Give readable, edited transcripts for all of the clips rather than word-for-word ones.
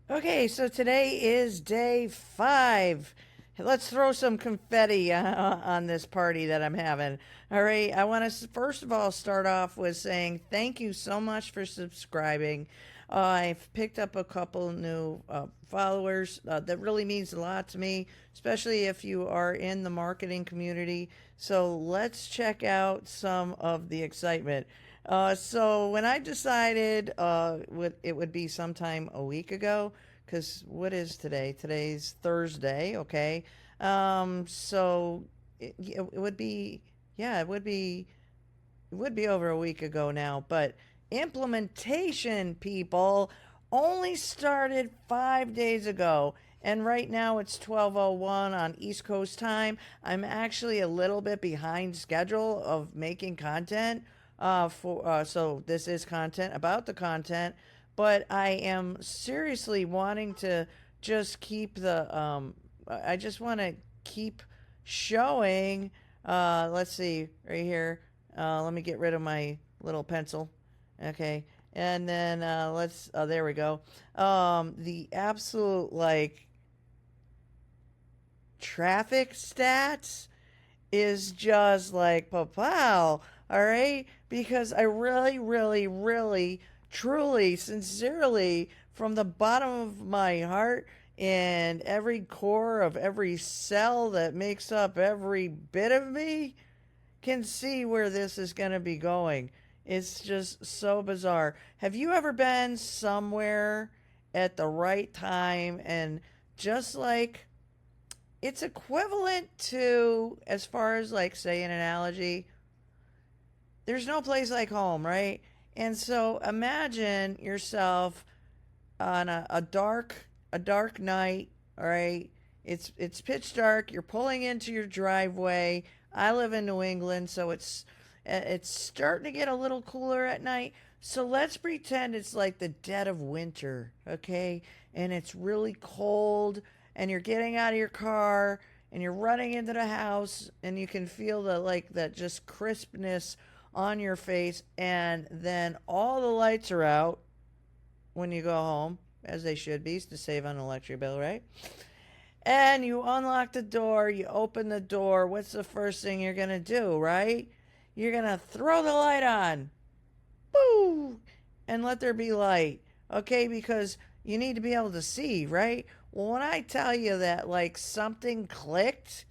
Okay, so today is day 5. Let's throw some confetti on this party that I'm having. All right, I want to first of all start off with saying thank you so much for subscribing. I've picked up a couple new followers. That really means a lot to me, especially if you are in the marketing community. So let's check out some of the excitement. So when I decided it would be sometime a week ago, because what is today? Today's Thursday, okay? So it would be, yeah, it would be over a week ago now, but implementation, people, only started 5 days ago. And right now it's 12:01 on East Coast time. I'm actually a little bit behind schedule of making content. So this is content about the content, but I am seriously wanting to just keep I just want to keep showing. Let's see right here. Let me get rid of my little pencil. Okay. And then there we go. The absolute like traffic stats is just like wow. All right. Because I really, really, really, truly, sincerely, from the bottom of my heart and every core of every cell that makes up every bit of me, can see where this is going to be going. It's just so bizarre. Have you ever been somewhere at the right time and just like it's equivalent to, as far as like, say, an analogy, there's no place like home, right? And so imagine yourself on a dark night, all right? It's pitch dark. You're pulling into your driveway. I live in New England, so it's starting to get a little cooler at night. So let's pretend it's like the dead of winter, okay? And it's really cold and you're getting out of your car and you're running into the house and you can feel the like that just crispness on your face, and then all the lights are out when you go home, as they should be, to save on an electric bill, right? And you unlock the door, you open the door. What's the first thing you're going to do, right? You're going to throw the light on. Boo! And let there be light. Okay? Because you need to be able to see, right? Well, when I tell you that, like, something clicked.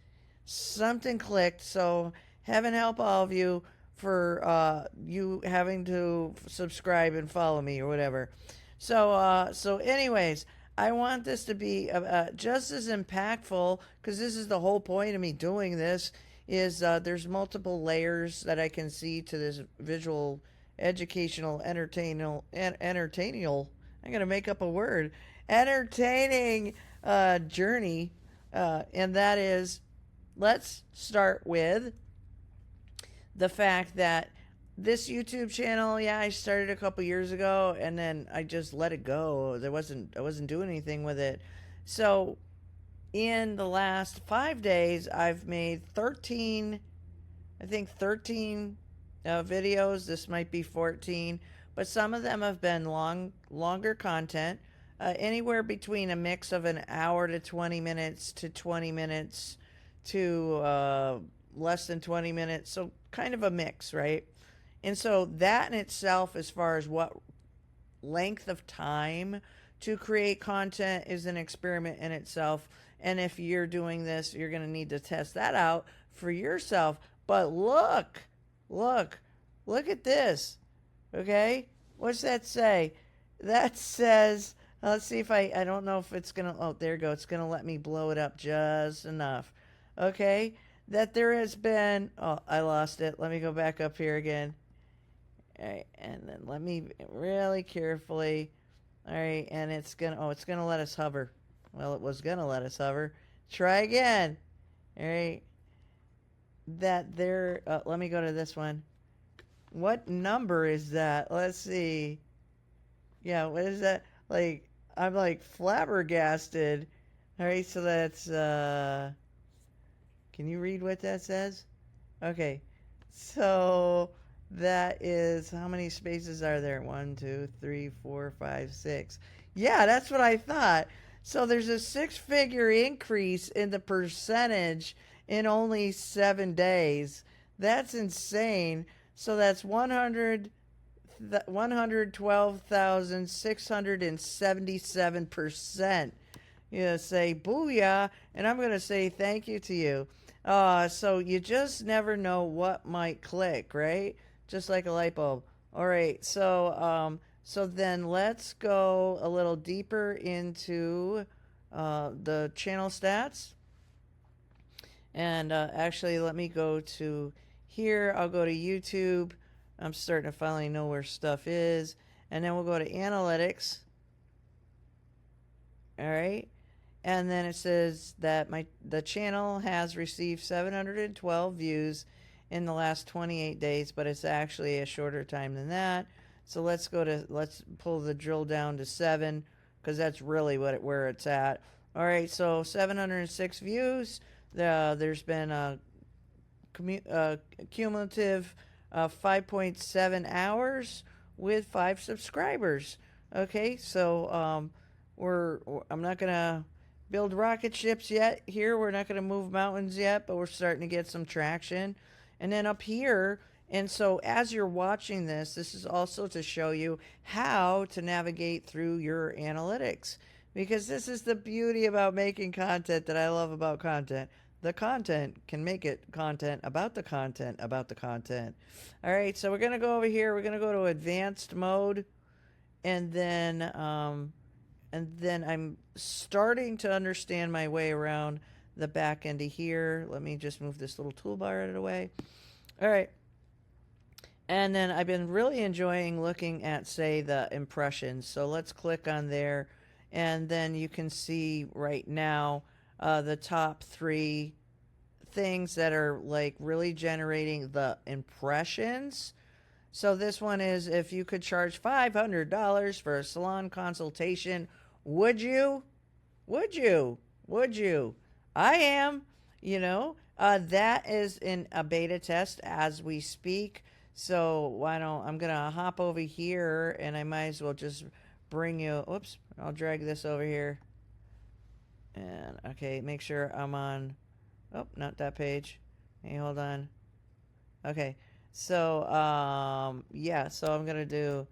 So, heaven help all of you for you having to subscribe and follow me or whatever. So anyways, I want this to be just as impactful because this is the whole point of me doing this. Is there's multiple layers that I can see to this visual, educational, entertainal. I'm gonna make up a word. Entertaining journey, and that is, let's start with the fact that this YouTube channel, yeah, I started a couple years ago and then I just let it go. I wasn't doing anything with it. So in the last 5 days, I've made 13, I think 13 videos. This might be 14, but some of them have been longer content, anywhere between a mix of an hour to 20 minutes to 20 minutes to less than 20 minutes. So kind of a mix, right? And so that in itself, as far as what length of time to create content, is an experiment in itself. And if you're doing this, you're going to need to test that out for yourself. But look, look at this. Okay? What's that say? That says, let's see if I don't know if it's going to, oh, there you go. It's going to let me blow it up just enough. Okay? That there has been, oh, I lost it. Let me go back up here again. All right, and then let me really carefully. All right, and it's gonna let us hover. Well, it was gonna let us hover. Try again. All right, that there. Let me go to this one. What number is that? Let's see. Yeah, what is that? Like, I'm like flabbergasted. All right, so that's. Can you read what that says? Okay, so that is, how many spaces are there? One, two, three, four, five, six. Yeah, that's what I thought. So there's a six-figure increase in the percentage in only 7 days. That's insane. So that's 112,677%. You say booyah, and I'm going to say thank you to you. So you just never know what might click, right? Just like a light bulb. All right, so then let's go a little deeper into the channel stats. And actually, let me go to here. I'll go to YouTube. I'm starting to finally know where stuff is. And then we'll go to analytics. All right. And then it says that the channel has received 712 views in the last 28 days, but it's actually a shorter time than that. So let's pull the drill down to 7 because that's really where it's at. All right, so 706 views. There's been a cumulative 5.7 hours with 5 subscribers. Okay, so I'm not gonna build rocket ships yet. Here, we're not gonna move mountains yet, but we're starting to get some traction. And then up here, and so as you're watching this is also to show you how to navigate through your analytics. Because this is the beauty about making content that I love about content. The content can make it content about the content about the content. All right, so we're going to go over here. We're going to go to advanced mode. And then I'm starting to understand my way around the back end of here. Let me just move this little toolbar out of the way. All right. And then I've been really enjoying looking at, say, the impressions. So let's click on there. And then you can see right now the top 3 things that are like really generating the impressions. So this one is, if you could charge $500 for a salon consultation, would you? Would you? Would you? I am. That is in a beta test as we speak. So why don't I'm gonna hop over here, and I might as well just bring you. Oops, I'll drag this over here. And okay, make sure I'm on. Oh, not that page. Hey, hold on. Okay, so yeah, so I'm gonna do.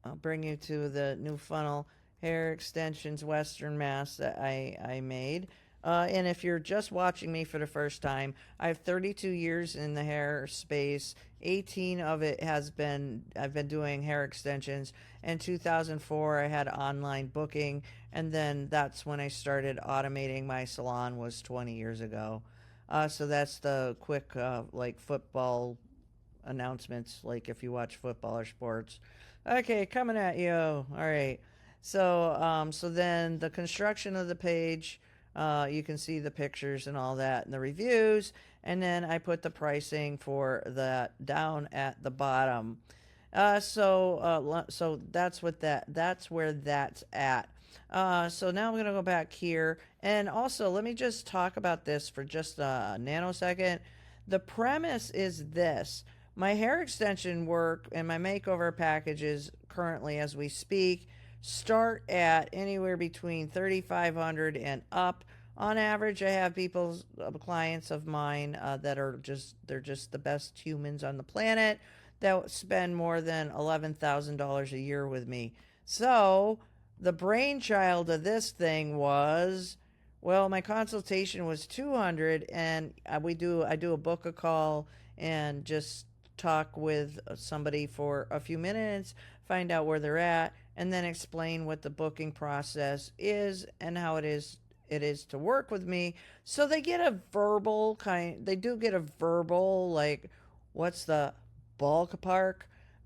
I'll bring you to the new funnel hair extensions Western Mass that I made. And if you're just watching me for the first time, I have 32 years in the hair space. 18 of it I've been doing hair extensions. In 2004, I had online booking, and then that's when I started automating my salon. Was 20 years ago. So that's the quick like football announcements, like if you watch football or sports. Okay, coming at you. All right. So then the construction of the page, you can see the pictures and all that and the reviews, and then I put the pricing for that down at the bottom. So that's where that's at. So now I'm gonna go back here, and also let me just talk about this for just a nanosecond. The premise is this: my hair extension work and my makeover packages currently, as we speak, start at anywhere between 3,500 and up. On average, I have clients of mine that they're just the best humans on the planet that spend more than $11,000 a year with me. So the brainchild of this thing was, well, my consultation was 200, and I do a book a call and just talk with somebody for a few minutes, find out where they're at, and then explain what the booking process is and how it is to work with me. So they do get a verbal, like, what's the ballpark?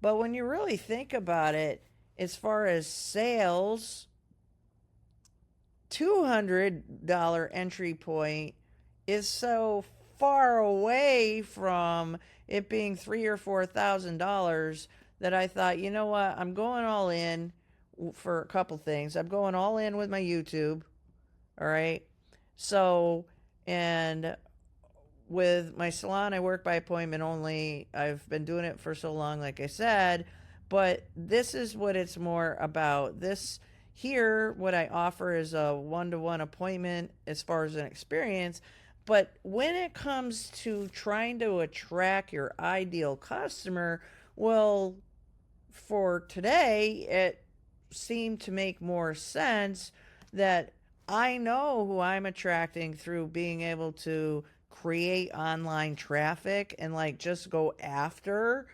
But when you really think about it, as far as sales, $200 entry point is so far away from it being $3,000 or $4,000 that I thought, you know what, I'm going all in for a couple things. I'm going all in with my YouTube. All right. So, and with my salon, I work by appointment only. I've been doing it for so long, like I said, But this is what it's more about. This here, what I offer is a one-to-one appointment as far as an experience. But when it comes to trying to attract your ideal customer, well, for today, it seemed to make more sense that I know who I'm attracting through being able to create online traffic and like just go after,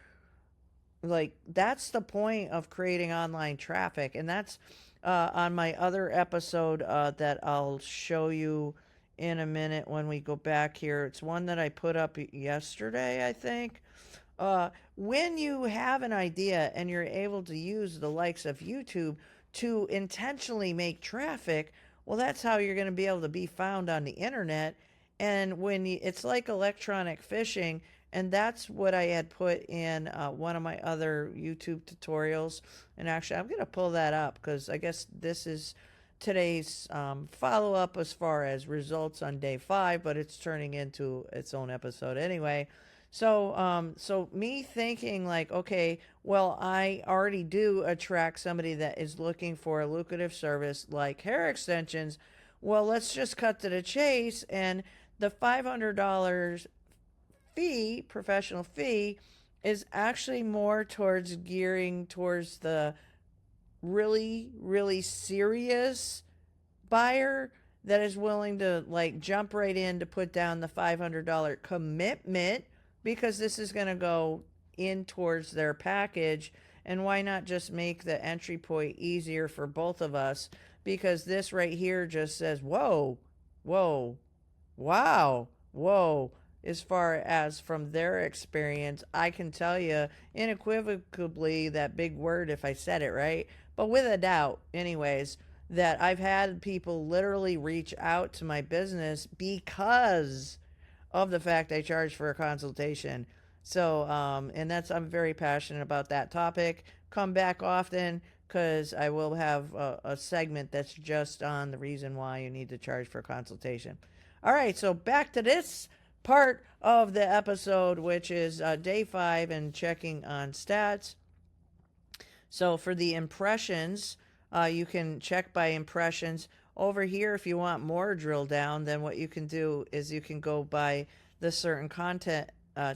like that's the point of creating online traffic. And that's on my other episode that I'll show you in a minute when we go back here. It's one that I put up yesterday, I think. When you have an idea and you're able to use the likes of YouTube to intentionally make traffic, well, that's how you're going to be able to be found on the internet. And when you, it's like electronic fishing, and that's what I had put in one of my other YouTube tutorials. And actually, I'm going to pull that up because I guess this is today's follow up as far as results on day 5, but it's turning into its own episode anyway. So me thinking like, okay, well, I already do attract somebody that is looking for a lucrative service like hair extensions. Well, let's just cut to the chase. And the $500 fee, professional fee, is actually more towards gearing towards the really, really serious buyer that is willing to like jump right in to put down the $500 commitment because this is going to go in towards their package. And why not just make the entry point easier for both of us? Because this right here just says, whoa, whoa, wow, whoa. As far as from their experience, I can tell you unequivocally that big word if I said it right, but with a doubt, anyways, that I've had people literally reach out to my business because of the fact I charge for a consultation. So, and that's, I'm very passionate about that topic. Come back often because I will have a segment that's just on the reason why you need to charge for a consultation. All right, so back to this part of the episode, which is day 5 and checking on stats. So for the impressions, you can check by impressions. Over here, if you want more drill down, then what you can do is you can go by the certain content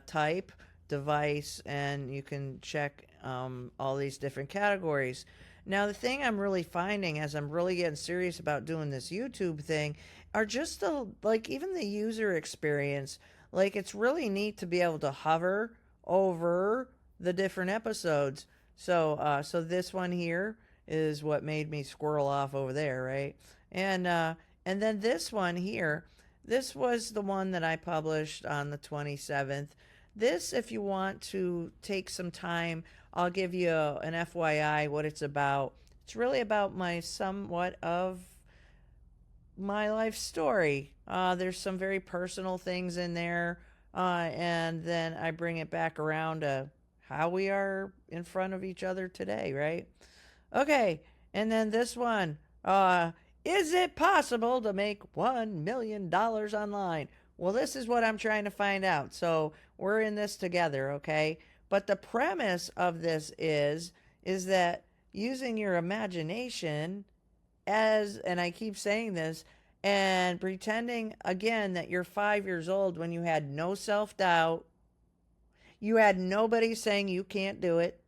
type, device, and you can check all these different categories. Now, the thing I'm really finding as I'm really getting serious about doing this YouTube thing are just the, like, even the user experience. Like, it's really neat to be able to hover over the different episodes. So this one here is what made me squirrel off over there, right? And then this one here, this was the one that I published on the 27th. This, if you want to take some time, I'll give you an FYI what it's about. It's really about my somewhat of my life story. There's some very personal things in there, and then I bring it back around to how we are in front of each other today, right? Okay, and then this one. Is it possible to make $1 million online? Well, this is what I'm trying to find out. So we're in this together, okay? But the premise of this is that using your imagination as, and I keep saying this, and pretending again that you're 5 years old when you had no self-doubt, you had nobody saying you can't do it,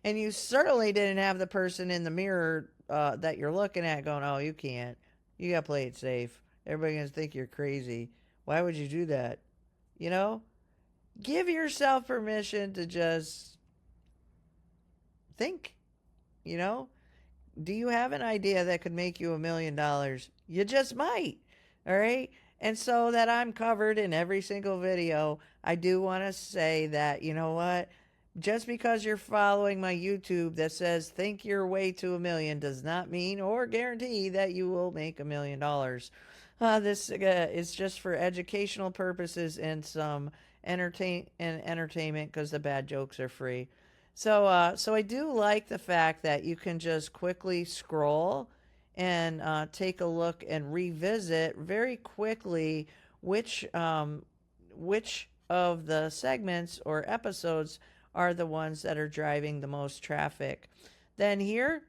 and you certainly didn't have the person in the mirror that you're looking at going, oh, you can't. You got to play it safe. Everybody's going to think you're crazy. Why would you do that? You know? Give yourself permission to just think, you know? Do you have an idea that could make you $1 million? You just might. All right? And so that I'm covered in every single video, I do want to say that, you know what? Just because you're following my YouTube that says think your way to 1 million does not mean or guarantee that you will make $1 million. This is just for educational purposes and some entertainment because the bad jokes are free. So I do like the fact that you can just quickly scroll and take a look and revisit very quickly which of the segments or episodes are the ones that are driving the most traffic. Then here,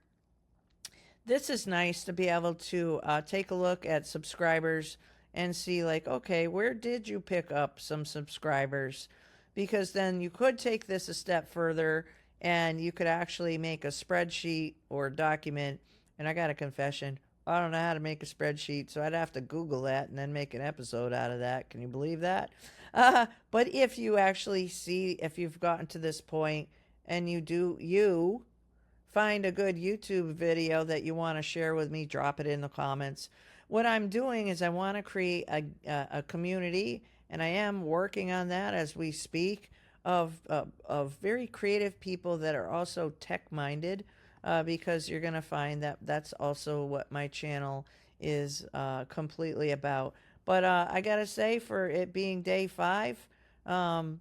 this is nice to be able to take a look at subscribers and see, like, okay, where did you pick up some subscribers? Because then you could take this a step further and you could actually make a spreadsheet or a document. And I got a confession, I don't know how to make a spreadsheet, so I'd have to Google that and then make an episode out of that. Can you believe that? But if you actually see, if you've gotten to this point and you find a good YouTube video that you want to share with me, drop it in the comments. What I'm doing is I want to create a community, and I am working on that as we speak, of very creative people that are also tech-minded, because you're going to find that that's also what my channel is completely about. But I got to say, for it being day 5, I'm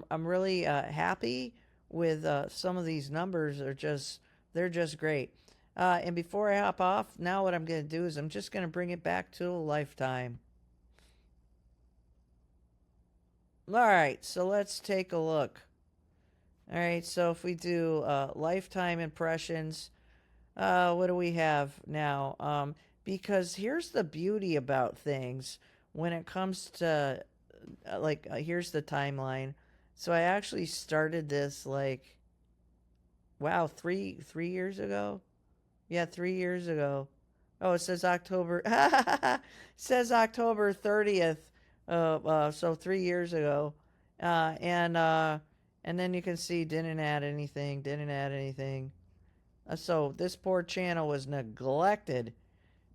really happy with some of these numbers. They're just great. And before I hop off, now what I'm going to do is I'm just going to bring it back to a lifetime. All right, so let's take a look. All right, so if we do lifetime impressions, what do we have now? Because here's the beauty about things when it comes to, here's the timeline. So I actually started this, like, wow, three years ago? Yeah, 3 years ago. Oh, it says October. It says October 30th. So 3 years ago. And then you can see didn't add anything, didn't add anything. So this poor channel was neglected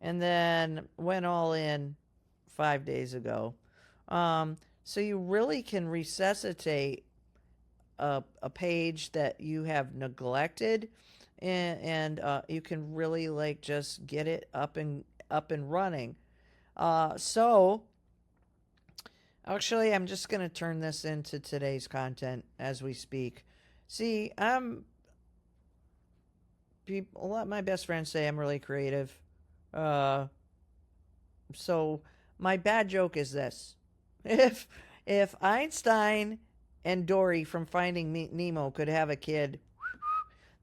and then went all in 5 days ago. So you really can resuscitate a page that you have neglected, and you can really, like, just get it up and running. So actually, I'm just going to turn this into today's content as we speak. See, a lot of my best friends say I'm really creative. So my bad joke is this: if Einstein and Dory from Finding Nemo could have a kid,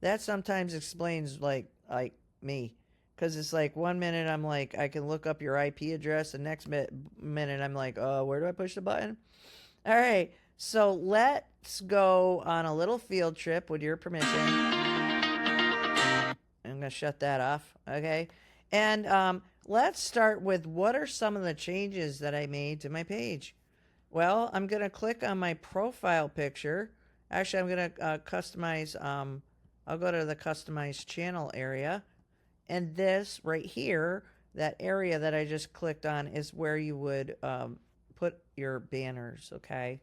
that sometimes explains like me, because it's like 1 minute I'm like, I can look up your IP address, the next minute I'm like, where do I push the button? All right, so let's go on a little field trip with your permission. I'm gonna shut that off, okay? And let's start with, what are some of the changes that I made to my page? Well, I'm gonna click on my profile picture. Actually, I'm gonna customize. I'll go to the customize channel area, and this right here, that area that I just clicked on, is where you would put your banners. Okay,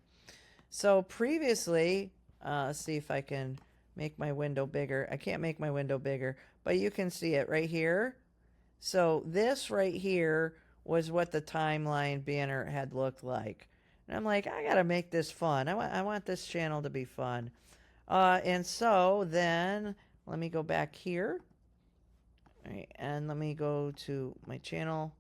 so previously, let's see if I can make my window bigger. I can't make my window bigger, but you can see it right here. So this right here was what the timeline banner had looked like. And I'm like, I gotta make this fun. I want this channel to be fun. And so then let me go back here. All right, and let me go to my channel.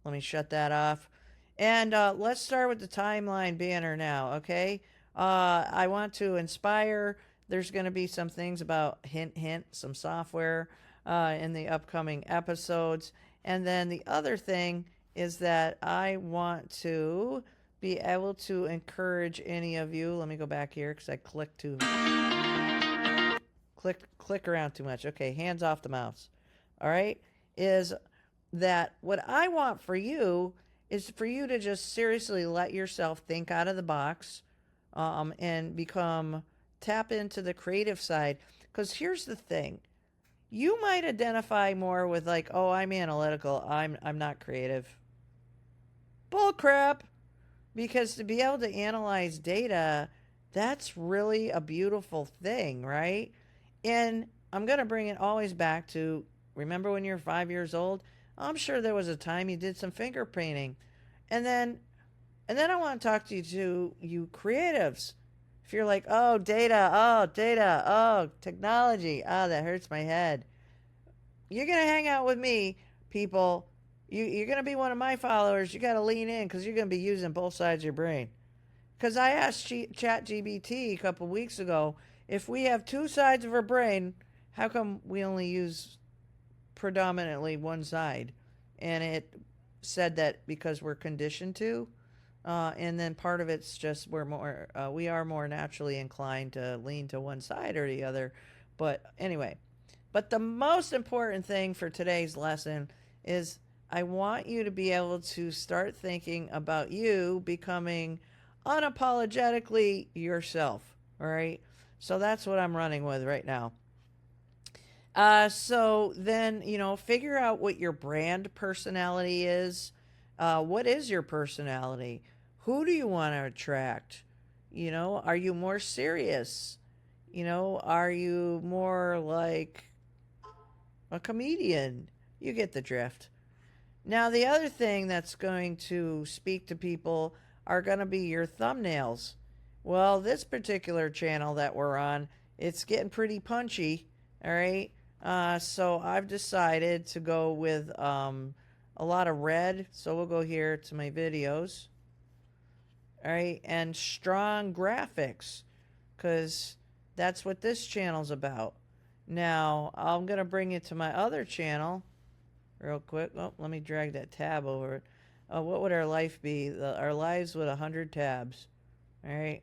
Let me shut that off. And let's start with the timeline banner now, okay? I want to inspire. There's going to be some things about, hint, hint, some software in the upcoming episodes. And then the other thing is that I want to be able to encourage any of you. Let me go back here because I click around too much. Okay, hands off the mouse. All right, is that what I want for you is for you to just seriously let yourself think out of the box, and tap into the creative side. Because here's the thing. You might identify more with, like, oh, I'm analytical, I'm not creative. Bull crap. Because to be able to analyze data, that's really a beautiful thing, right? And I'm going to bring it always back to, remember when you're 5 years old? I'm sure there was a time you did some finger painting. And then I want to talk to you creatives. If you're like, oh, data, oh, technology, that hurts my head. You're going to hang out with me, people. you're going to be one of my followers. You got to lean in because you're going to be using both sides of your brain. Because I asked ChatGPT a couple weeks ago, if we have two sides of our brain, how come we only use predominantly one side? And it said that because we're conditioned to, and then part of it's just we are more naturally inclined to lean to one side or the other. But anyway, but the most important thing for today's lesson is I want you to be able to start thinking about you becoming unapologetically yourself. All right. So that's what I'm running with right now. So then, figure out what your brand personality is. What is your personality? Who do you want to attract? Are you more serious? Are you more like a comedian? You get the drift. Now, the other thing that's going to speak to people are going to be your thumbnails. Well, this particular channel that we're on, it's getting pretty punchy, all right? So I've decided to go with a lot of red. So we'll go here to my videos, all right? And strong graphics, because that's what this channel's about. Now, I'm going to bring it to my other channel real quick. Oh, let me drag that tab over it. What would our life be? Our lives with 100 tabs. All right.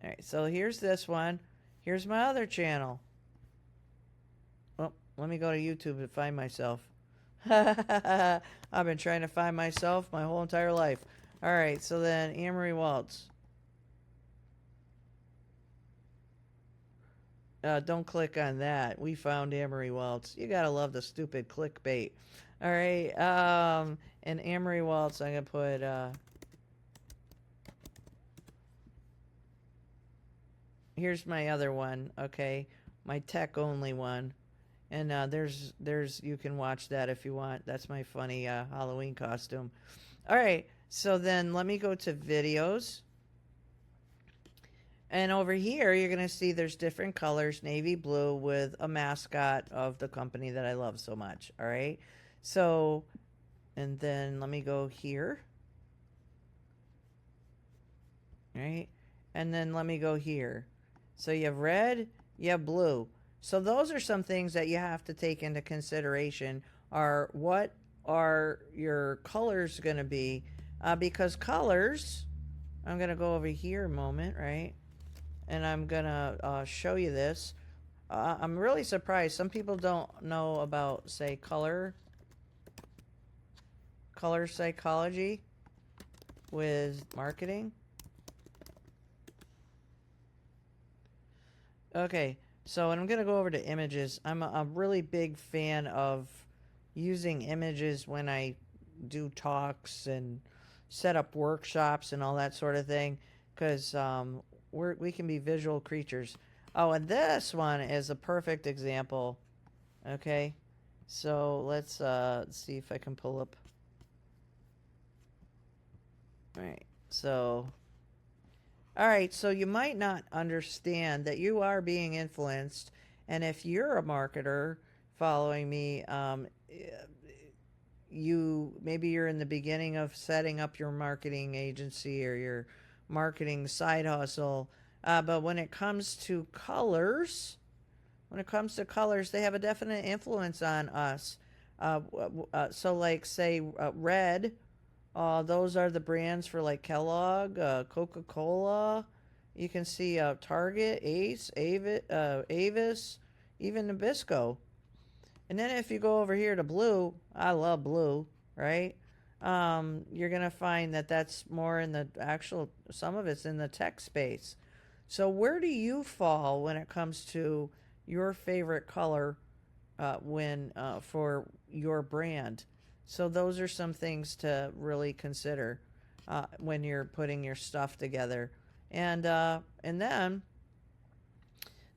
All right. So here's this one. Here's my other channel. Oh, let me go to YouTube to find myself. I've been trying to find myself my whole entire life. All right. So then Ann Marie Walts. Don't click on that. We found Ann Marie Walts. You gotta love the stupid clickbait. All right. And Ann Marie Walts, I'm gonna put. Here's my other one. Okay, my tech only one. And there's you can watch that if you want. That's my funny Halloween costume. All right. So then let me go to videos. And over here, you're going to see there's different colors, navy blue with a mascot of the company that I love so much. All right. So, and then let me go here. All right. And then let me go here. So you have red, you have blue. So those are some things that you have to take into consideration are what are your colors going to be? Because colors, I'm going to go over here a moment, right? And I'm going to show you this. I'm really surprised. Some people don't know about, say, color psychology with marketing. Okay, so I'm going to go over to images. I'm a really big fan of using images when I do talks and set up workshops and all that sort of thing because we can be visual creatures. Oh, and this one is a perfect example. Okay, so let's see if I can pull up. All right, so all right, so you might not understand that you are being influenced, and if you're a marketer following me, maybe you're in the beginning of setting up your marketing agency or your marketing side hustle, but when it comes to colors, they have a definite influence on us. So, like, say, red. Those are the brands for like Kellogg, Coca-Cola. You can see Target, Ace, Avis, even Nabisco. And then if you go over here to blue, I love blue, right? You're going to find that that's more in the some of it's in the tech space. So where do you fall when it comes to your favorite color for your brand? So those are some things to really consider when you're putting your stuff together. And then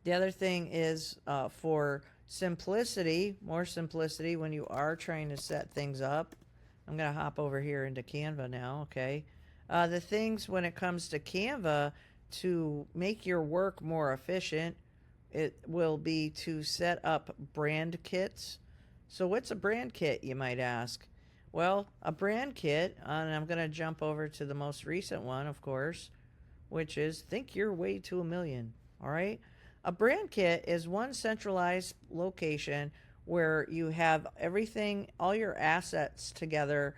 the other thing is for more simplicity when you are trying to set things up. I'm going to hop over here into Canva now, okay? The things when it comes to Canva to make your work more efficient, it will be to set up brand kits. So what's a brand kit, you might ask? Well, a brand kit, and I'm going to jump over to the most recent one, of course, which is Think Your Way to a Million. All right. A brand kit is one centralized location where you have everything, all your assets together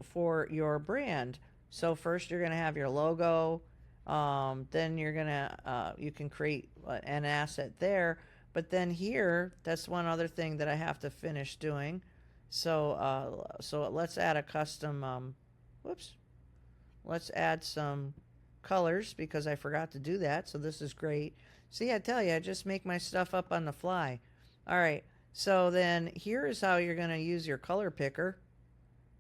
for your brand. So first you're going to have your logo. Then you're going to, you can create an asset there. But then here, that's one other thing that I have to finish doing. So let's add a custom, whoops, let's add some colors because I forgot to do that. So this is great. See, I tell you, I just make my stuff up on the fly. All right. So then here is how you're going to use your color picker.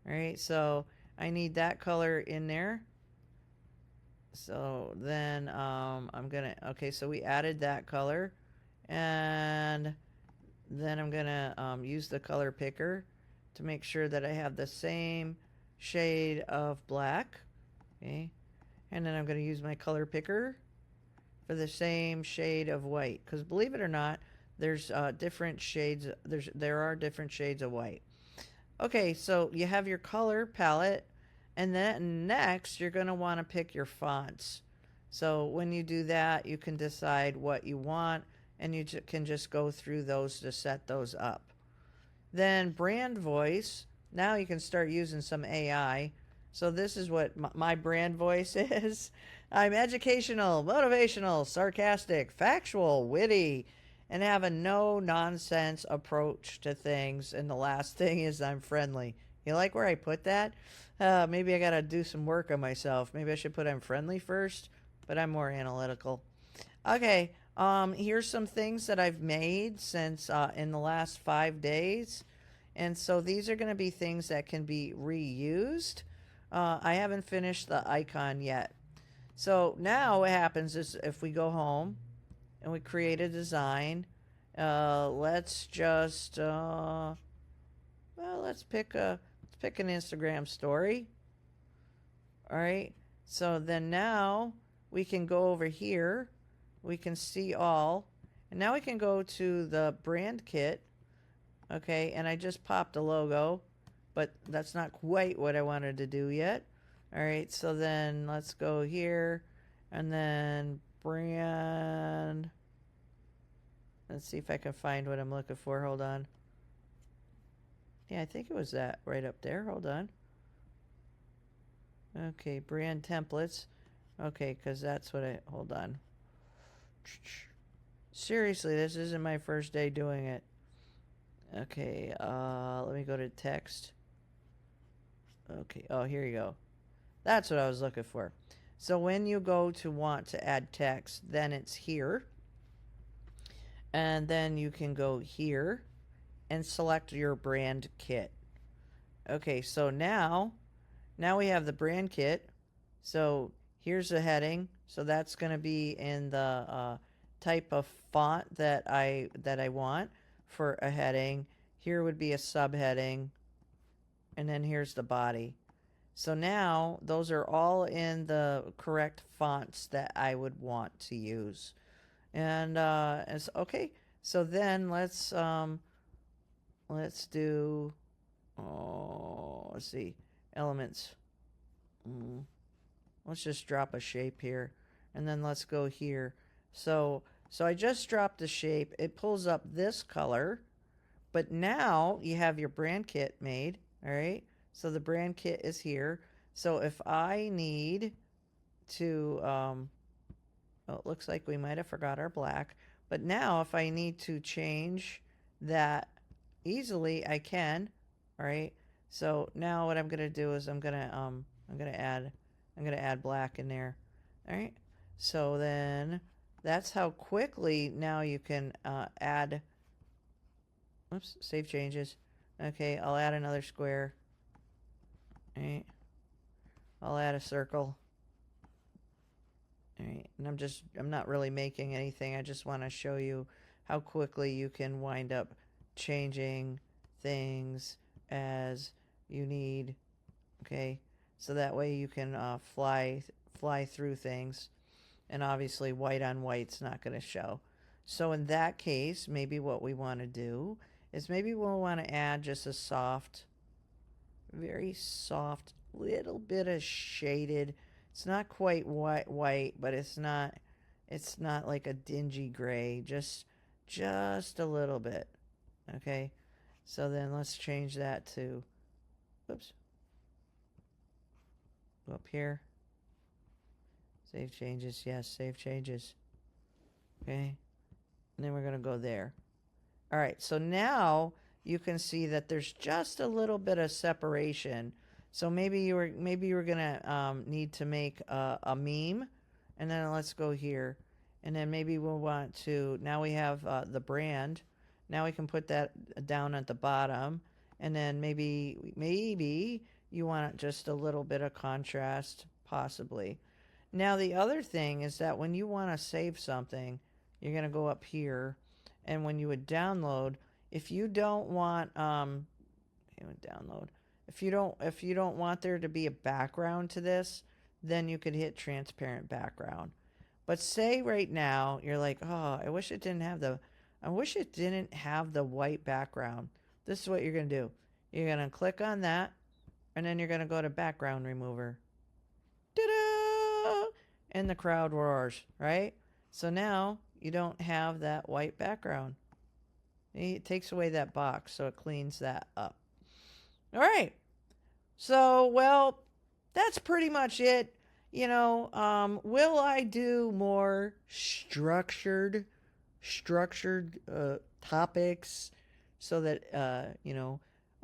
All right. So I need that color in there. So then I'm going to, okay, so we added that color. And then I'm going to use the color picker to make sure that I have the same shade of black. Okay. And then I'm going to use my color picker for the same shade of white. Because believe it or not, there's different shades. There are different shades of white. Okay, so you have your color palette. And then next, you're going to want to pick your fonts. So when you do that, you can decide what you want. And you can just go through those to set those up. Then brand voice. Now you can start using some AI. So this is what my brand voice is. I'm educational, motivational, sarcastic, factual, witty, and have a no-nonsense approach to things. And the last thing is I'm friendly. You like where I put that? Maybe I got to do some work on myself. Maybe I should put I'm friendly first, but I'm more analytical. Okay, here's some things that I've made since in the last 5 days. And so these are going to be things that can be reused. I haven't finished the icon yet. So now what happens is if we go home and we create a design, let's just, well, let's pick an Instagram story. All right. So then now we can go over here. We can see all. And now we can go to the brand kit. Okay. And I just popped a logo, but that's not quite what I wanted to do yet. All right. So then let's go here and then brand. Let's see if I can find what I'm looking for. Hold on. Yeah, I think it was that right up there. Hold on. Okay, brand templates. Okay, because that's what I, hold on. Seriously, this isn't my first day doing it. Okay, let me go to text. Okay, oh, here you go. That's what I was looking for. So when you go to want to add text, then it's here. And then you can go here and select your brand kit. Okay, so now we have the brand kit. So here's the heading. So that's going to be in the type of font that I want for a heading. Here would be a subheading. And then here's the body. So now those are all in the correct fonts that I would want to use. And it's okay. So then let's do, oh, let's see, elements. Let's just drop a shape here, and then let's go here. So I just dropped the shape. It pulls up this color, but now you have your brand kit made. All right. So the brand kit is here. So if I need to, well, it looks like we might have forgot our black. But now if I need to change that easily, I can. All right. So now what I'm going to do is I'm going to add black in there. All right. So then that's how quickly now you can add, oops, save changes. Okay, I'll add another square. All right. I'll add a circle. All right. And I'm not really making anything. I just want to show you how quickly you can wind up changing things as you need. Okay. So that way you can fly through things. And obviously white on white's not going to show. So in that case, maybe what we want to do is maybe we'll want to add just a soft very soft, little bit of shaded. It's not quite white, but it's not like a dingy gray, just a little bit. Okay? So then let's change that to, oops, go up here. Save changes. Yes, save changes. Okay? And then we're going to go there. All right, so now you can see that there's just a little bit of separation. So maybe you were gonna need to make a meme, and then let's go here, and then maybe we'll want to. Now we have the brand. Now we can put that down at the bottom, and then maybe you want just a little bit of contrast, possibly. Now the other thing is that when you want to save something, you're gonna go up here, and when you would download, if you don't want download, if you don't want there to be a background to this, then you could hit transparent background. But say right now you're like, oh, I wish it didn't have the white background. This is what you're gonna do. You're gonna click on that, and then you're gonna go to background remover. Ta-da! And the crowd roars, right? So now you don't have that white background. It takes away that box, so it cleans that up. All right. So, well, that's pretty much it. Will I do more structured topics so that,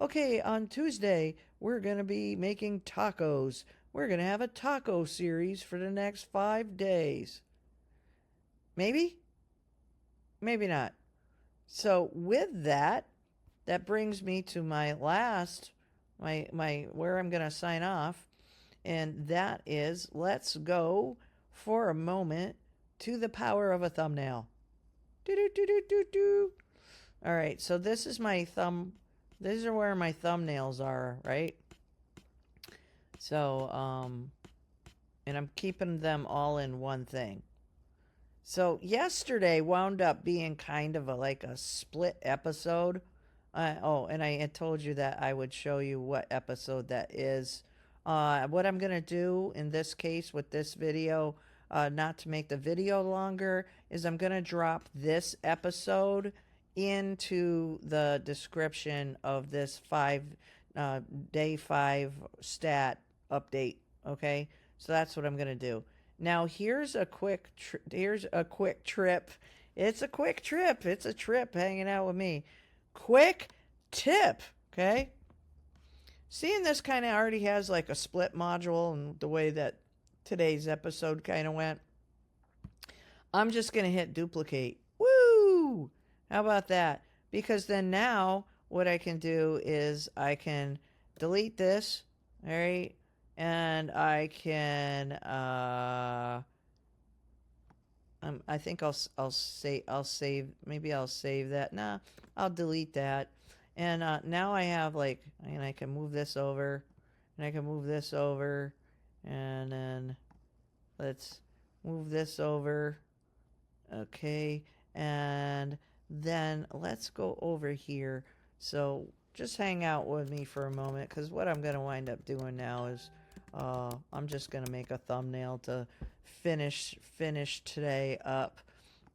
okay, on Tuesday, we're going to be making tacos. We're going to have a taco series for the next 5 days. Maybe? Maybe not. So with that, that brings me to my last, my where I'm going to sign off, and that is, let's go for a moment to the power of a thumbnail. Do. All right, so this is my thumb. These are where my thumbnails are, right? So, and I'm keeping them all in one thing. So yesterday wound up being kind of like a split episode. And I had told you that I would show you what episode that is. What I'm going to do in this case with this video, not to make the video longer, is I'm going to drop this episode into the description of this day 5 stat update. Okay, so that's what I'm going to do. Now here's a quick trip. It's a quick trip. It's a trip hanging out with me. Quick tip, okay? Seeing this kind of already has like a split module, and the way that today's episode kind of went, I'm just going to hit duplicate. Woo! How about that? Because then now what I can do is I can delete this, all right? And I can I think I'll save, maybe I'll save that. Nah, I'll delete that. And now I have and I can move this over, and I can move this over, and then let's move this over. Okay, and then let's go over here. So just hang out with me for a moment, because what I'm going to wind up doing now is I'm just going to make a thumbnail to finish today up.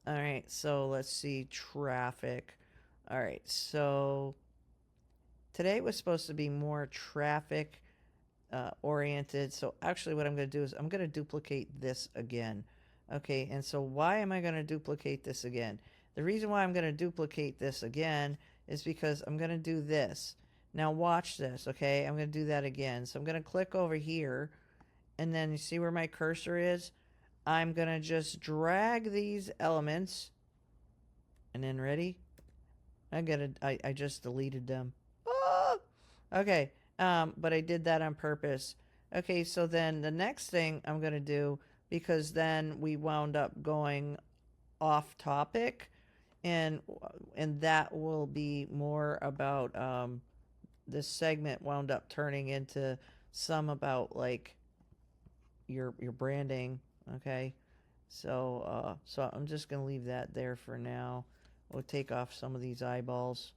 All right, so let's see, traffic. All right, so today was supposed to be more traffic oriented. So actually what I'm going to do is I'm going to duplicate this again. Okay, and so why am I going to duplicate this again? The reason why I'm going to duplicate this again is because I'm going to do this. Now watch this, okay? I'm going to do that again. So I'm going to click over here, and then you see where my cursor is? I'm going to just drag these elements, and then ready? I just deleted them. Oh! Okay, but I did that on purpose. Okay, so then the next thing I'm going to do, because then we wound up going off topic, and that will be more about this segment wound up turning into some about like your branding. Okay, so I'm just gonna leave that there for now. We'll take off some of these eyeballs.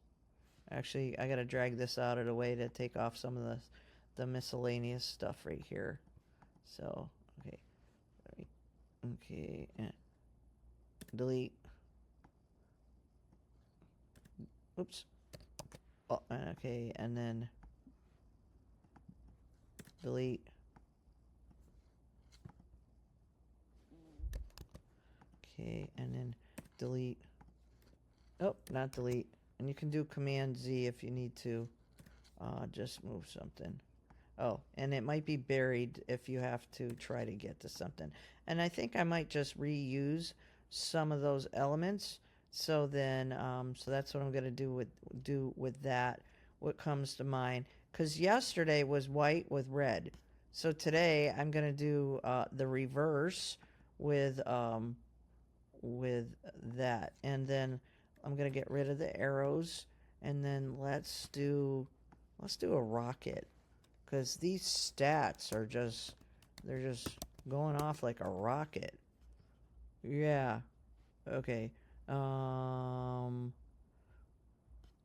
Actually, I gotta drag this out of the way to take off some of the miscellaneous stuff right here. So, okay. Okay, and delete. Oops. Oh, okay, and then delete. Okay, and then delete. Oh, not delete. And you can do Command Z if you need to. Just move something. Oh, and it might be buried if you have to try to get to something. And I think I might just reuse some of those elements. So then, so that's what I'm gonna do with that. What comes to mind? Because yesterday was white with red. So today I'm gonna do the reverse with that, and then I'm gonna get rid of the arrows, and then let's do a rocket, because these stats are just, they're just going off like a rocket. Yeah. Okay.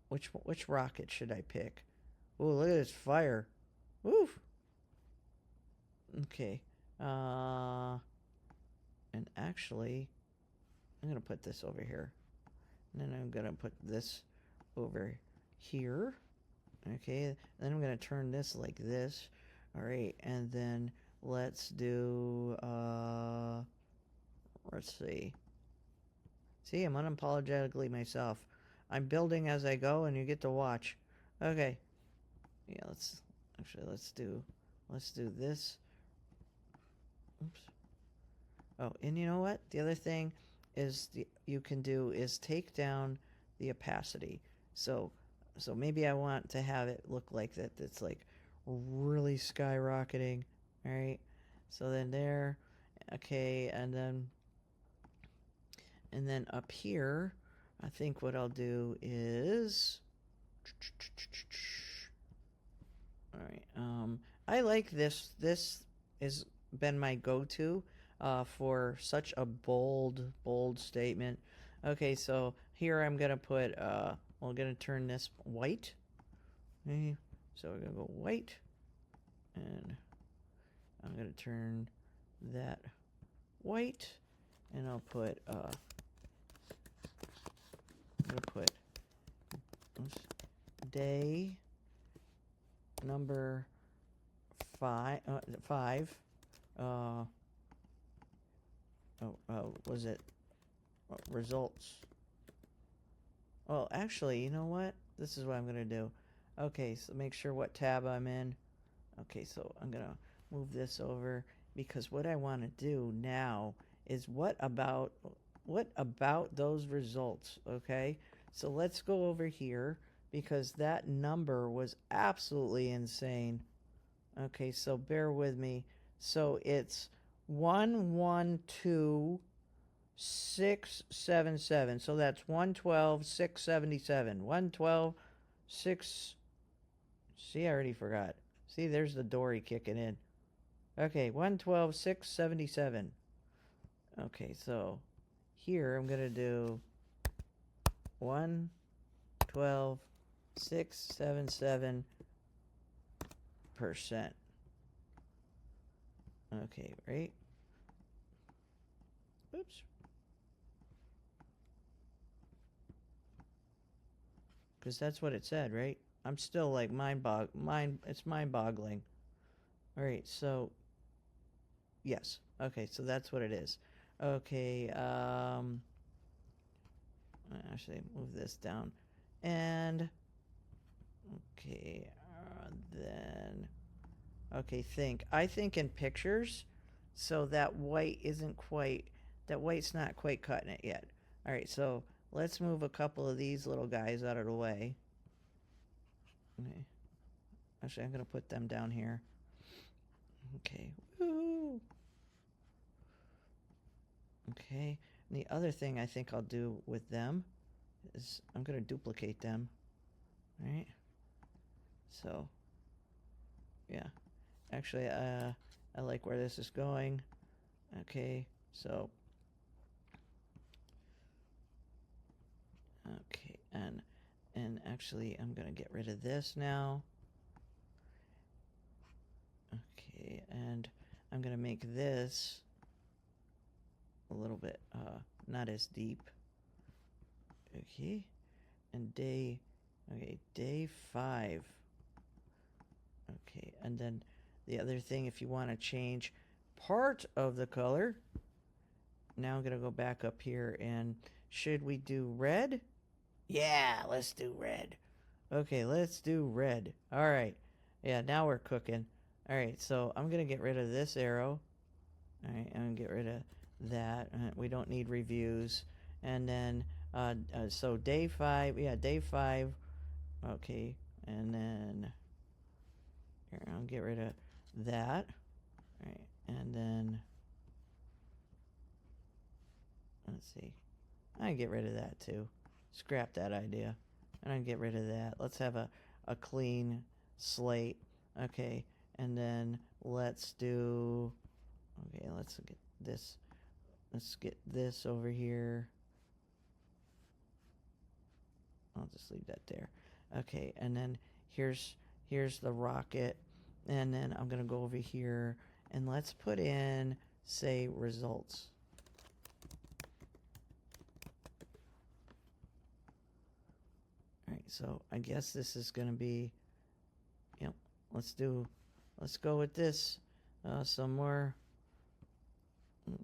Which rocket should I pick? Oh, look at this fire. Woof. Okay. And actually, I'm gonna put this over here. And then I'm gonna put this over here. Okay, then I'm gonna turn this like this. All right, and then let's do let's see. See, I'm unapologetically myself. I'm building as I go, and you get to watch. Okay. Yeah, let's do this. Oops. Oh, and you know what? The other thing is you can do is take down the opacity. So maybe I want to have it look like that. It's like really skyrocketing. All right. So then there. Okay, and then up here, I think what I'll do is. All right. I like this. This has been my go-to for such a bold statement. Okay, so here I'm gonna put. We're gonna turn this white. Okay, so we're gonna go white, and I'm gonna turn that white, and I'll put. I'm gonna put day number 5. Was it results? Oh, actually, you know what? This is what I'm gonna do. Okay, so make sure what tab I'm in. Okay, so I'm gonna move this over, because what I want to do now is what about those results? Okay, so let's go over here, because that number was absolutely insane. Okay, so bear with me. So it's 112,677. So that's 112,677. 112,6. See, I already forgot. See, there's the Dory kicking in. Okay, 112,677. Okay, so here I'm going to do 112,677%. Okay, right? Oops. Because that's what it said, right? I'm still like it's mind-boggling. All right, so yes. Okay, so that's what it is. Okay, actually move this down. And okay, then okay, I think in pictures, so that white's not quite cutting it yet. All right, so let's move a couple of these little guys out of the way. Okay. Actually, I'm going to put them down here. Okay. Woo! Okay. And the other thing I think I'll do with them is I'm going to duplicate them. All right. So, yeah. Actually, I like where this is going. Okay. So, okay. And then actually I'm going to get rid of this now. Okay, and I'm going to make this a little bit not as deep. Okay, and day 5. Okay, and then the other thing, if you want to change part of the color, now I'm going to go back up here, and should we do red? Yeah, let's do red. Okay, let's do red. All right. Yeah, now we're cooking. All right, so I'm going to get rid of this arrow. All right, I'm going to get rid of that. We don't need reviews. And then, so day 5. Yeah, day 5. Okay, and then here, I'll get rid of that. All right, and then let's see. I can get rid of that too. Scrap that idea. And I can get rid of that. Let's have a clean slate. Okay, and then let's do. Okay, let's get this. Let's get this over here. I'll just leave that there. Okay, and then here's the rocket, and then I'm gonna go over here and let's put in, say, results. All right, so I guess this is gonna be, yep. Let's go with this. Some more. Okay.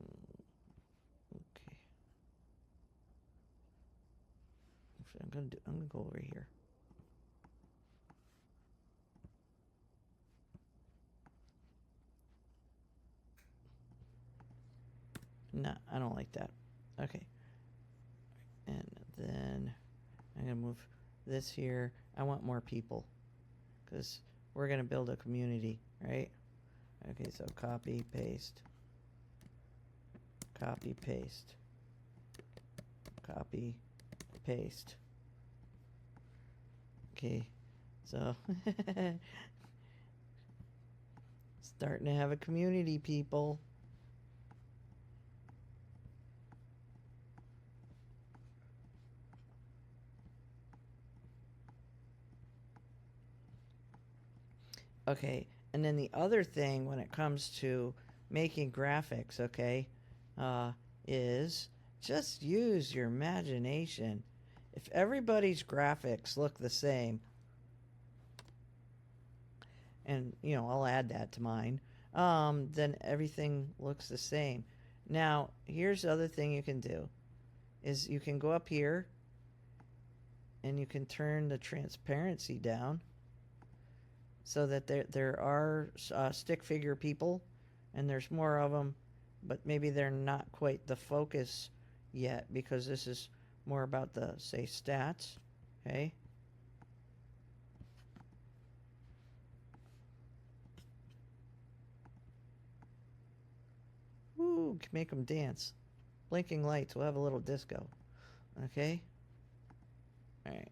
I'm gonna go over here. No, I don't like that. Okay. And then I'm gonna move this here. I want more people, because we're gonna build a community, right? Okay, so copy, paste, copy, paste, copy, paste. Okay, so starting to have a community, people. Okay, and then the other thing when it comes to making graphics, okay, is just use your imagination. If everybody's graphics look the same, and I'll add that to mine, then everything looks the same. Now, here's the other thing you can do, is you can go up here and you can turn the transparency down, so that there are stick figure people, and there's more of them, but maybe they're not quite the focus yet, because this is more about the, say, stats. Okay. Woo, make them dance. Blinking lights, we'll have a little disco. Okay. All right.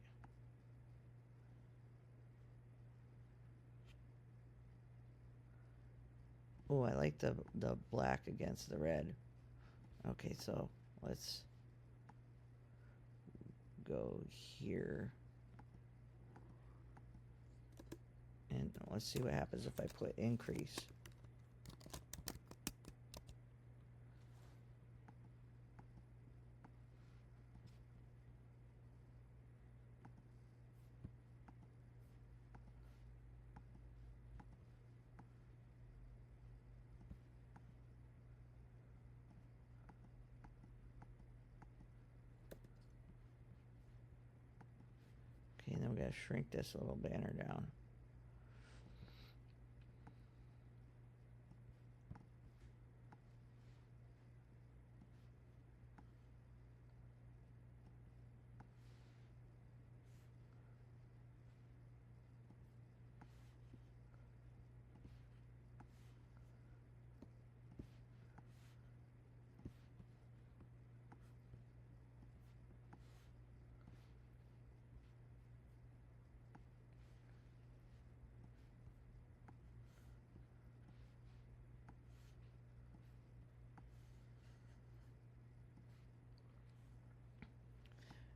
Oh, I like the black against the red. Okay, so let's go here. And let's see what happens if I put increase. Okay, and then we gotta shrink this little banner down.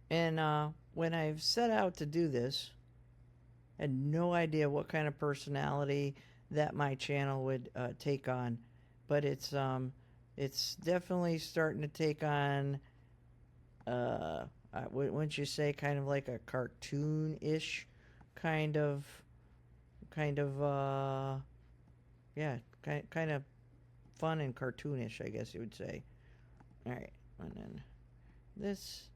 And when I've set out to do this, I had no idea what kind of personality that my channel would take on, but it's definitely starting to take on wouldn't you say kind of like a cartoon-ish kind of kind of yeah, kind of fun and cartoonish, I guess you would say. All right, and then this.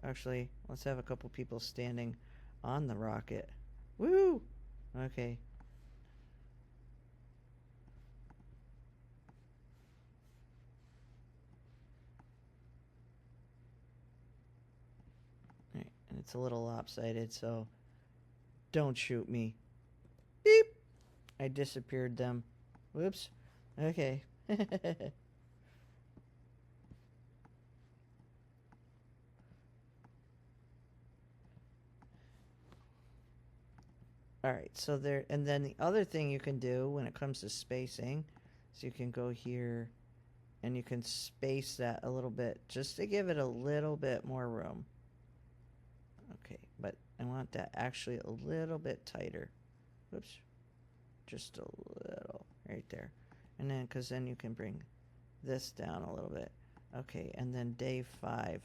Actually, let's have a couple people standing on the rocket. Woo! Okay. All right, and it's a little lopsided, so don't shoot me. Beep! I disappeared them. Whoops. Okay. All right, so there, and then the other thing you can do when it comes to spacing, so you can go here and you can space that a little bit just to give it a little bit more room. Okay, but I want that actually a little bit tighter. Whoops, just a little right there. And then, because then you can bring this down a little bit. Okay, and then day 5.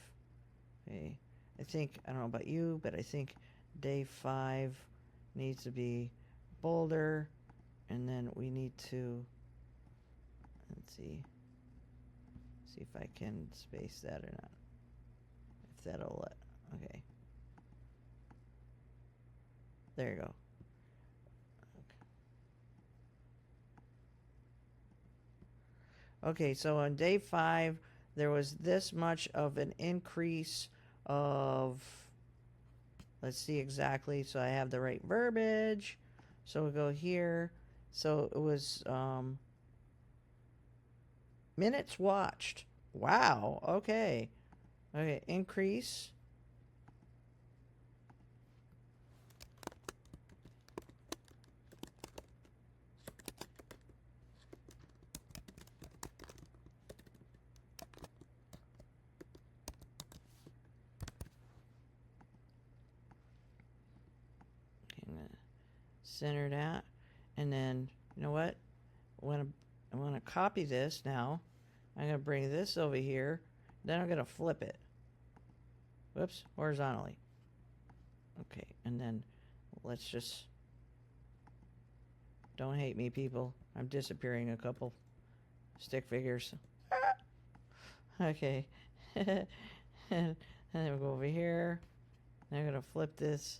Okay, I think, I don't know about you, but I think day 5 needs to be bolder, and then we need to, let's see if I can space that or not. If that'll let, okay. There you go. Okay, so on day 5, there was this much of an increase of, let's see exactly, so I have the right verbiage. So we go here. So it was minutes watched. Wow, okay. Okay, increase. Center that, and then you know what? I want to copy this now. I'm going to bring this over here. Then I'm going to flip it. Whoops, horizontally. Okay, and then let's just, don't hate me, people. I'm disappearing a couple stick figures. Okay, and then we'll go over here. And I'm going to flip this.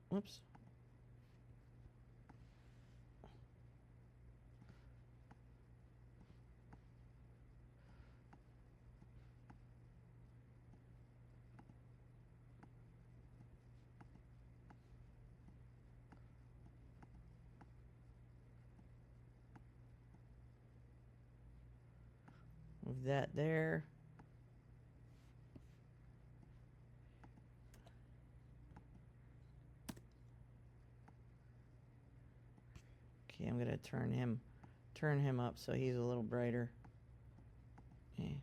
Whoops. Move that there. Okay, I'm gonna turn him up so he's a little brighter. Okay.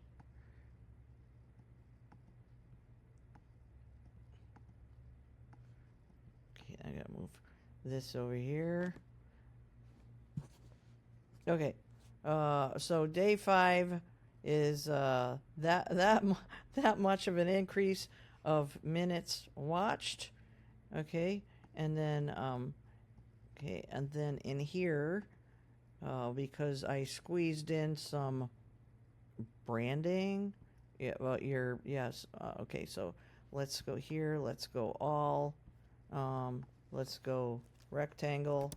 Okay, I gotta move this over here. Okay, so day 5 is that much of an increase of minutes watched. Okay, and then okay, and then in here, because I squeezed in some branding. Yeah, well, yes. Okay, so let's go here. Let's go all. Let's go rectangle.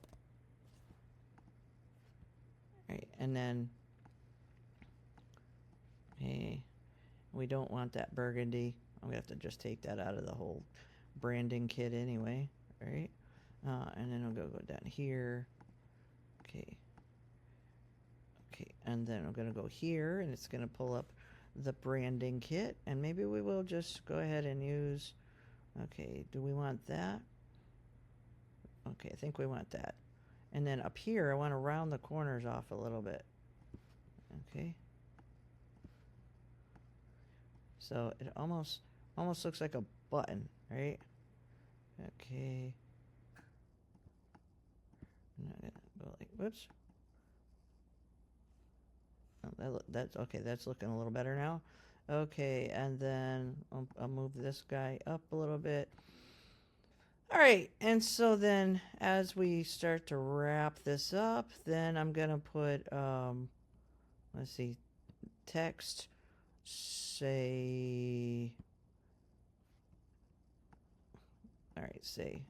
Right, and then, hey, we don't want that burgundy. I'm gonna have to just take that out of the whole branding kit anyway. Right, and then we'll go down here. Okay. Okay, and then I'm gonna go here, and it's gonna pull up the branding kit, and maybe we will just go ahead and use. Okay, do we want that? Okay, I think we want that. And then up here, I want to round the corners off a little bit. Okay. So it almost looks like a button, right? Okay. I'm not gonna go like, whoops. Oh, that's okay. That's looking a little better now. Okay, and then I'll move this guy up a little bit. All right, and so then as we start to wrap this up, then I'm gonna put let's see, text, say, all right, say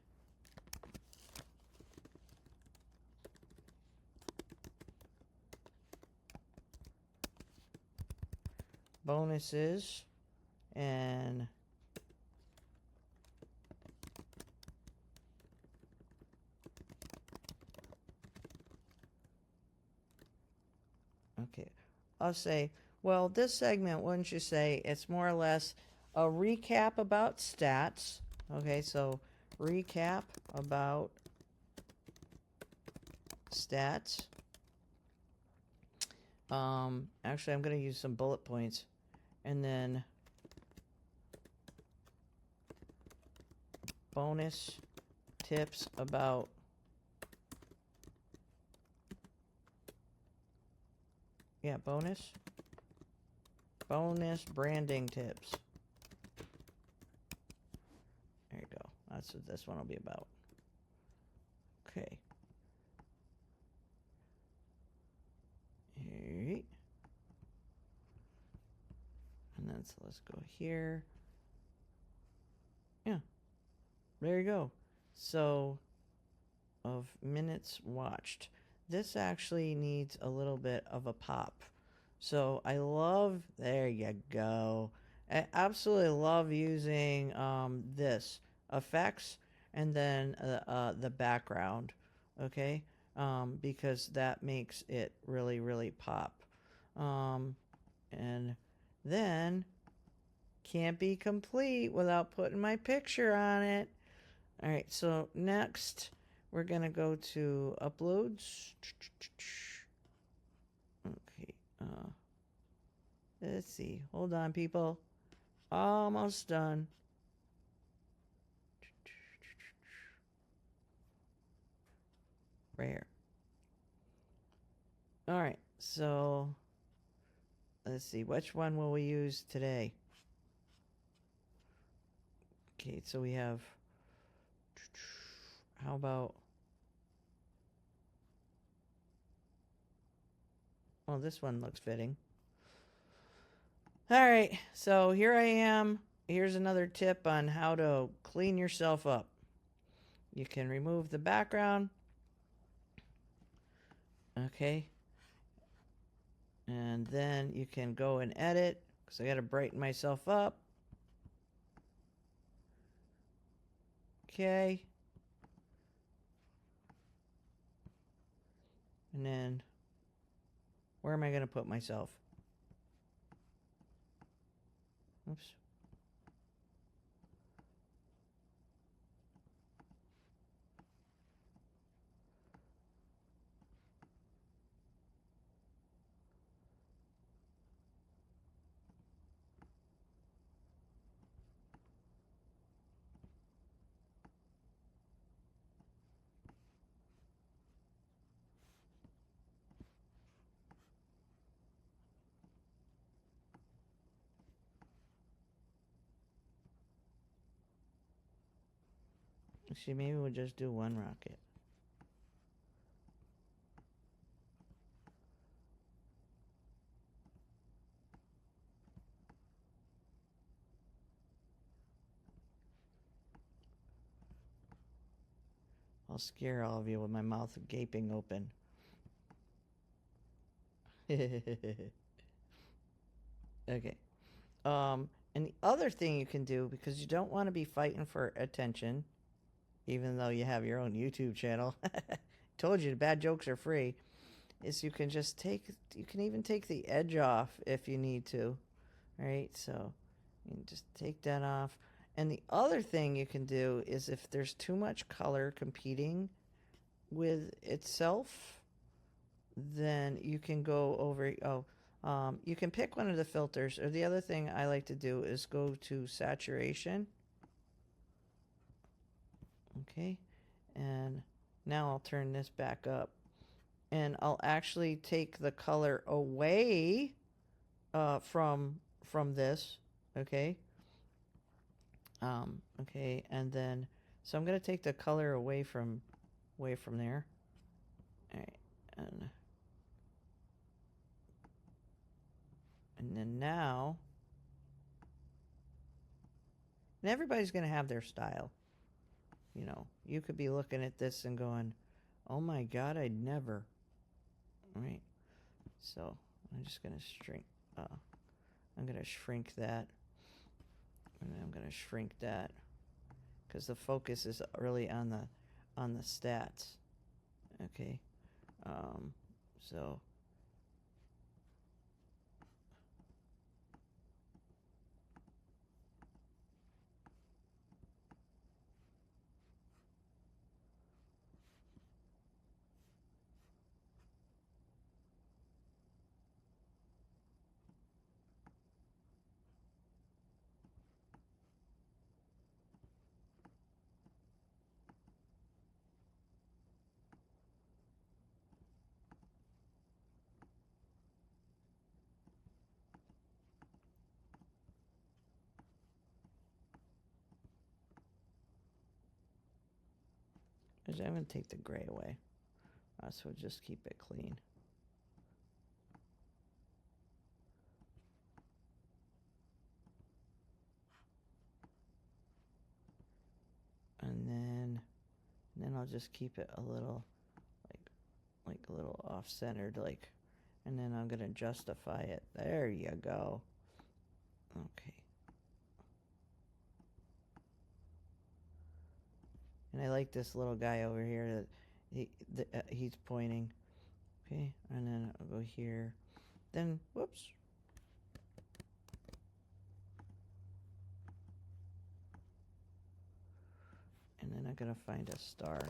bonuses, and okay, I'll say, well, this segment, wouldn't you say, it's more or less a recap about stats. Okay, so recap about stats. Actually, I'm going to use some bullet points. And then bonus tips about bonus branding tips. There you go. That's what this one will be about. Okay. Alright. And then so let's go here. Yeah. There you go. So of minutes watched. This actually needs a little bit of a pop. So I love, there you go. I absolutely love using this effects and then the background, okay? Because that makes it really, really pop. And then can't be complete without putting my picture on it. All right, so next we're gonna go to uploads. Okay, let's see. Hold on, people. Almost done. Right here. All right, so let's see. Which one will we use today? Okay, so we have. How about? Well, this one looks fitting. All right, so here I am. Here's another tip on how to clean yourself up. You can remove the background. Okay. And then you can go and edit, because I got to brighten myself up. Okay. And then, where am I going to put myself? Oops. See, maybe we'll just do one rocket. I'll scare all of you with my mouth gaping open. Okay. And the other thing you can do, because you don't want to be fighting for attention, even though you have your own YouTube channel. Told you, the bad jokes are free. Is you can just you can even take the edge off if you need to. All right, so you can just take that off. And the other thing you can do is if there's too much color competing with itself, then you can go over, You can pick one of the filters, or the other thing I like to do is go to saturation. Okay, and now I'll turn this back up, and I'll actually take the color away from this. Okay. Okay, and then so I'm gonna take the color away from there. All right, and then now, and everybody's gonna have their style. You know, you could be looking at this and going, "Oh my God, I'd never." All right, so I'm just gonna shrink. I'm gonna shrink that, and then I'm gonna shrink that, because the focus is really on the stats. Okay, so. I'm going to take the gray away. So just keep it clean. And then I'll just keep it a little, like a little off-centered, like, and then I'm going to justify it. There you go. Okay. And I like this little guy over here that he's pointing. Okay, and then I'll go here. Then, whoops. And then I'm going to find a star.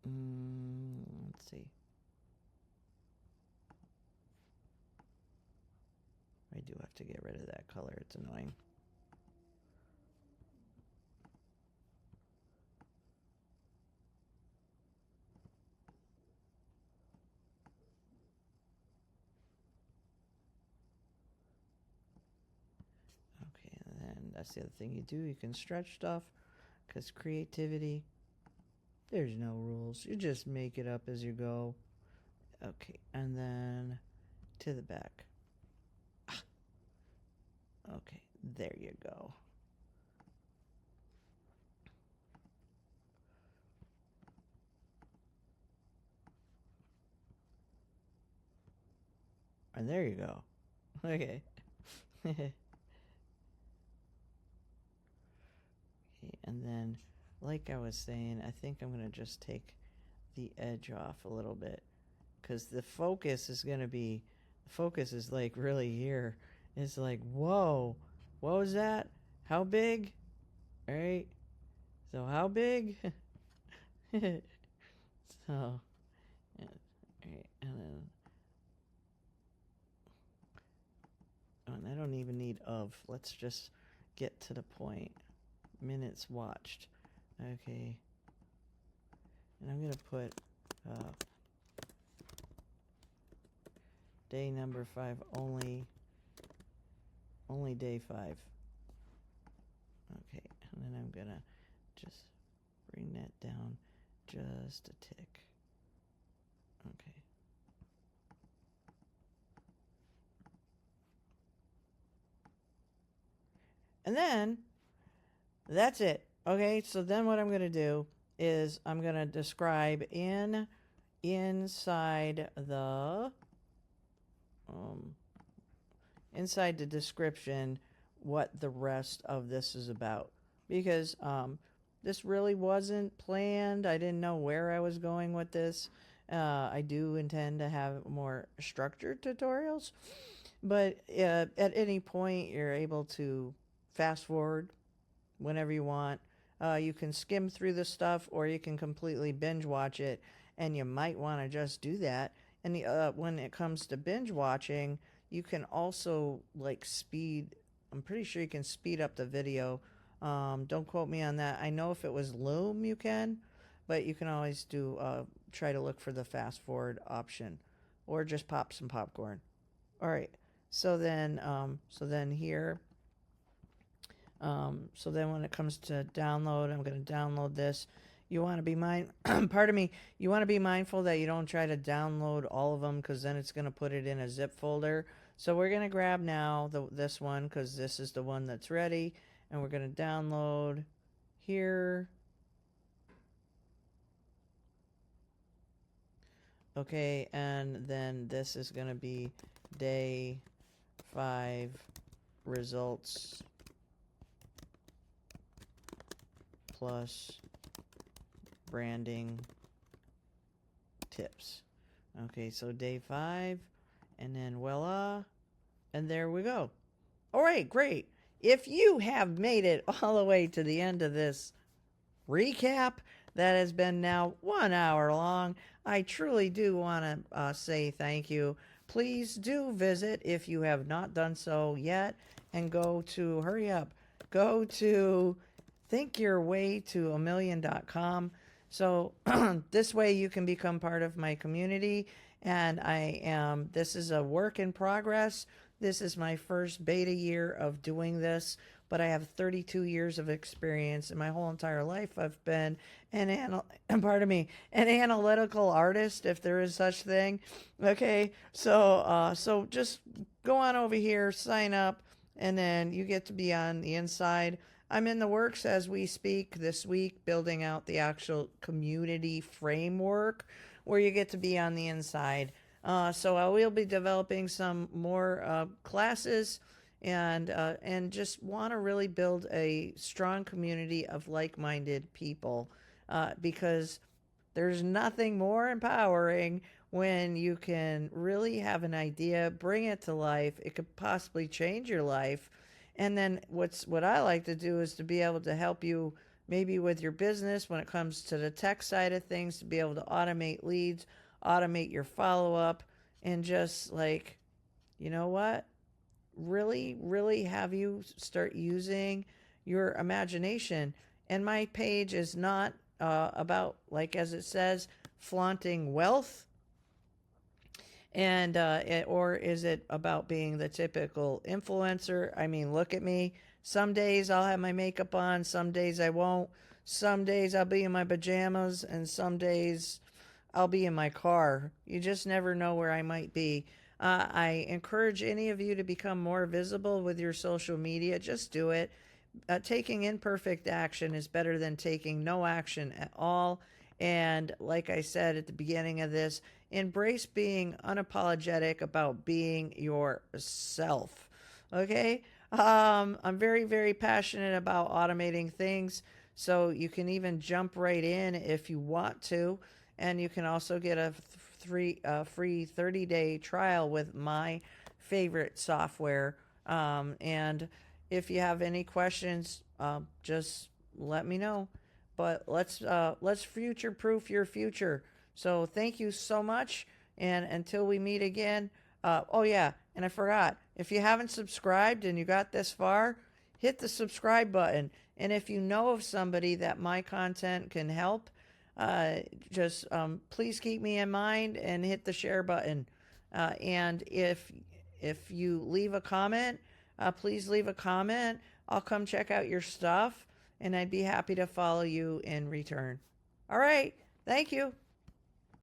Let's see. I do have to get rid of that color. It's annoying. Okay, and then that's the other thing you do. You can stretch stuff, because creativity, there's no rules. You just make it up as you go. Okay, and then to the back. Okay, there you go. And there you go. Okay. Okay, and then, like I was saying, I think I'm going to just take the edge off a little bit, because the focus is going to be, the focus is like really here. It's like, whoa, what was that? How big? All right. So how big? So, all right, and I don't even need of. Let's just get to the point. Minutes watched. Okay. And I'm going to put day number 5 only day 5. Okay, and then I'm gonna just bring that down just a tick. Okay. And then that's it. Okay, so then what I'm gonna do is I'm gonna describe inside the description what the rest of this is about, because this really wasn't planned. I didn't know where I was going with this. I do intend to have more structured tutorials, but at any point you're able to fast forward whenever you want. You can skim through the stuff, or you can completely binge watch it, and you might want to just do that. And when it comes to binge watching, you can also like speed. I'm pretty sure you can speed up the video. Don't quote me on that. I know if it was Loom, you can, but you can always do try to look for the fast forward option, or just pop some popcorn. All right. So then here. So then when it comes to download, I'm going to download this. You want to be pardon me. You want to be mindful that you don't try to download all of them, because then it's going to put it in a zip folder. So we're going to grab now this one, because this is the one that's ready, and we're going to download here. Okay, and then this is going to be day 5 results plus branding tips. Okay, so day 5, and then voila, and there we go. All right, great. If you have made it all the way to the end of this recap that has been now 1 hour long, I truly do want to say thank you. Please do visit, if you have not done so yet, and go to thinkyourwaytoamillion.com. So this way you can become part of my community. And this is a work in progress. This is my first beta year of doing this, but I have 32 years of experience. In my whole entire life, I've been an analytical artist, if there is such thing. Okay, so just go on over here, sign up, and then you get to be on the inside. I'm in the works as we speak this week, building out the actual community framework where you get to be on the inside. So I will be developing some more classes, and just want to really build a strong community of like-minded people, because there's nothing more empowering when you can really have an idea, bring it to life. It could possibly change your life. And then what I like to do is to be able to help you maybe with your business when it comes to the tech side of things, to be able to automate leads, automate your follow-up, and just like, you know what? Really, really have you start using your imagination. And my page is not about, like as it says, flaunting wealth, and or is it about being the typical influencer? I mean, look at me. Some days I'll have my makeup on, some days I won't. Some days I'll be in my pajamas, and some days I'll be in my car. You just never know where I might be. I encourage any of you to become more visible with your social media. Just do it. Taking imperfect action is better than taking no action at all. And like I said at the beginning of this, embrace being unapologetic about being yourself. Okay? I'm very, very passionate about automating things. So you can even jump right in if you want to. And you can also get a free 30-day trial with my favorite software. And if you have any questions, just let me know. But let's future-proof your future. So thank you so much, and until we meet again. Oh yeah, and I forgot. If you haven't subscribed and you got this far, hit the subscribe button. And if you know of somebody that my content can help, just please keep me in mind and hit the share button. And if you leave a comment, please leave a comment. I'll come check out your stuff, and I'd be happy to follow you in return. All right. Thank you.